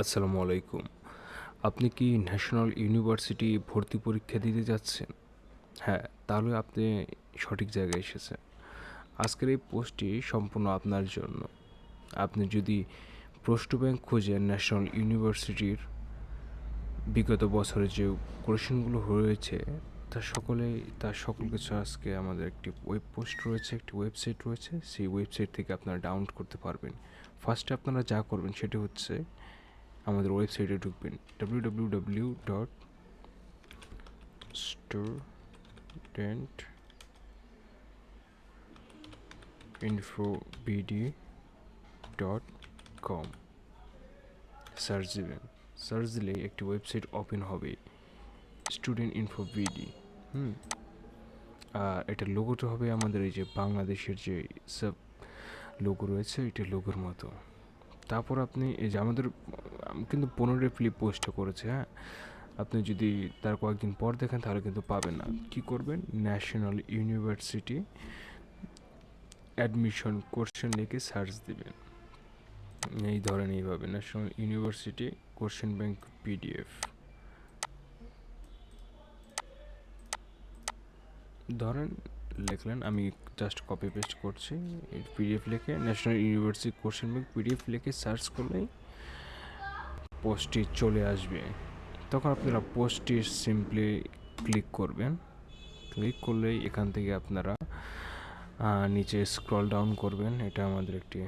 আসসালামু আলাইকুম। আপনি কি ন্যাশনাল ইউনিভার্সিটি ভর্তি পরীক্ষা দিতে যাচ্ছেন? হ্যাঁ, তাহলে আপনি সঠিক জায়গায় এসেছেন। আজকের এই পোস্টটি সম্পূর্ণ আপনার জন্য। আপনি যদি প্রশ্ন ব্যাংক খোঁজেন ন্যাশনাল ইউনিভার্সিটির বিগত বছরে যে কোয়েশ্চেনগুলো হয়েছে তার সকল কিছু আজকে আমাদের একটি ওয়েব পোস্ট রয়েছে, একটি ওয়েবসাইট রয়েছে। সেই ওয়েবসাইট থেকে আপনারা ডাউনলোড করতে পারবেন। ফার্স্টে আপনারা যা করবেন সেটি হচ্ছে আমাদের ওয়েবসাইটে ঢুকবেন www.studentinfobd.com সার্চ দিবেন। সার্চ দিলে একটি ওয়েবসাইট ওপেন হবে, স্টুডেন্ট ইনফো বিডি। আর এটার লোগোটা হবে আমাদের এই যে বাংলাদেশের যে সব লোগো রয়েছে, এটা লোগোর মতো। তারপর আপনি এই যে আমাদের কিন্তু 15 এপ্রিল পোস্টটা করেছে, হ্যাঁ। আপনি যদি তার কয়েকদিন পর দেখেন তাহলে কিন্তু পাবেন না। কি করবেন, ন্যাশনাল ইউনিভার্সিটি অ্যাডমিশন কোশ্চেন লিখে সার্চ দিবেন। এই ধরেন এইভাবে national university question bank PDF ধরেন লিখলেন, আমি জাস্ট কপি পেস্ট করছি। পিডিএফ লিখে national university question bank PDF লিখে সার্চ করলেই পোস্টটি চলে আসবে। তখন আপনারা পোস্টটি সিম্পলি ক্লিক করবেন। ক্লিক করলেই এখান থেকে আপনারা নিচে স্ক্রল ডাউন করবেন। এটা আমাদের একটি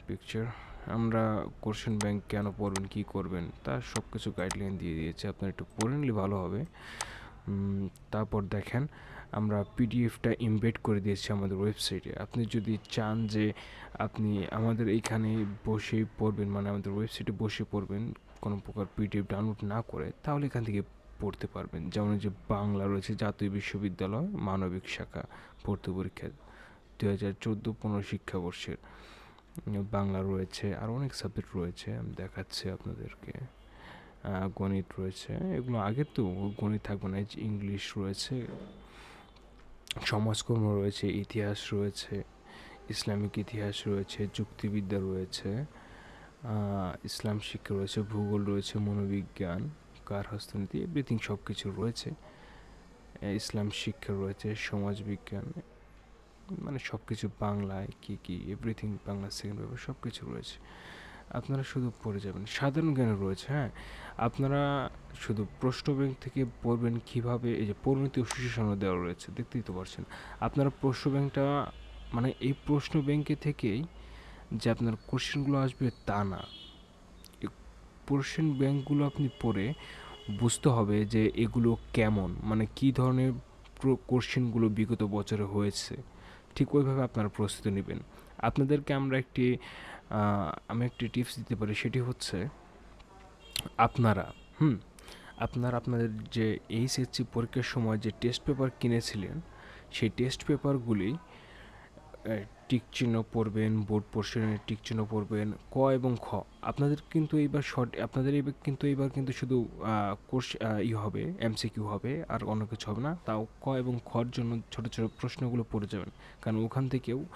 পিকচার। আমরা কোশ্চেন ব্যাংক কেন পড়বেন, কী করবেন, তার সব কিছু গাইডলাইন দিয়ে দিয়েছে। আপনার একটু পড়ে নিলে ভালো হবে। তারপর দেখেন আমরা পিডিএফটা ইমবেড করে দিয়েছি আমাদের ওয়েবসাইটে। আপনি যদি চান যে আপনি আমাদের এইখানে বসেই পড়বেন, মানে আমাদের ওয়েবসাইটে বসে পড়বেন কোনো প্রকার পিডিএফ ডাউনলোড না করে, তাহলে এখান থেকে পড়তে পারবেন। যেমন যে বাংলা রয়েছে জাতীয় বিশ্ববিদ্যালয় মানবিক শাখা ভর্তি পরীক্ষা 2014-15 শিক্ষাবর্ষের বাংলা রয়েছে, আর অনেক সাবজেক্ট রয়েছে, আমি দেখাচ্ছি আপনাদেরকে। গণিত রয়েছে, এগুলো আগের তো গণিত থাকবে না। ইংলিশ রয়েছে, সমাজকর্ম রয়েছে, ইতিহাস রয়েছে, ইসলামিক ইতিহাস রয়েছে, যুক্তিবিদ্যা রয়েছে, ইসলাম শিক্ষা রয়েছে, ভূগোল রয়েছে, মনোবিজ্ঞান, কার হস্তনীতি, এভরিথিং সব কিছু রয়েছে। ইসলাম শিক্ষা রয়েছে, সমাজবিজ্ঞান, মানে সব কিছু বাংলায় কী কী এভরিথিং, বাংলা সেকেন্ড পেপার সব কিছু রয়েছে। আপনারা শুধু পড়ে যাবেন। সাধারণ জ্ঞান রয়েছে, হ্যাঁ। আপনারা শুধু প্রশ্ন ব্যাংক থেকে পড়বেন কীভাবে, এই যে পরিণতি ও সুশাসনও দেওয়া রয়েছে, দেখতেই তো পারছেন। আপনারা প্রশ্ন ব্যাংকটা, মানে এই প্রশ্ন ব্যাংকে থেকেই যে আপনার কোশ্চেনগুলো আসবে তা না। এই কোশ্চেন ব্যাংকগুলো আপনি পড়ে বুঝতে হবে যে এগুলো কেমন, মানে কী ধরনের কোশ্চেনগুলো বিগত বছরে হয়েছে। ঠিক ওইভাবে আপনারা প্রস্তুতি নেবেন। আপনাদেরকে আমি একটি টিপস দিতে পারি, সেটি হচ্ছে আপনারা আপনাদের যে এইচএসসি পরীক্ষার সময় যে টেস্ট পেপার কিনেছিলেন, সেই টেস্ট পেপারগুলি টিক চিহ্ন পড়বেন, বোর্ড পোর্শনের টিক চিহ্ন পড়বেন, ক এবং খ। আপনাদের কিন্তু এইবার কিন্তু শুধু কোর্স হবে, এমসিকিউ হবে, আর অন্য কিছু হবে না। তাও ক এবং খর জন্য ছোটো ছোটো প্রশ্নগুলো পড়ে যাবেন, কারণ ওখান থেকেও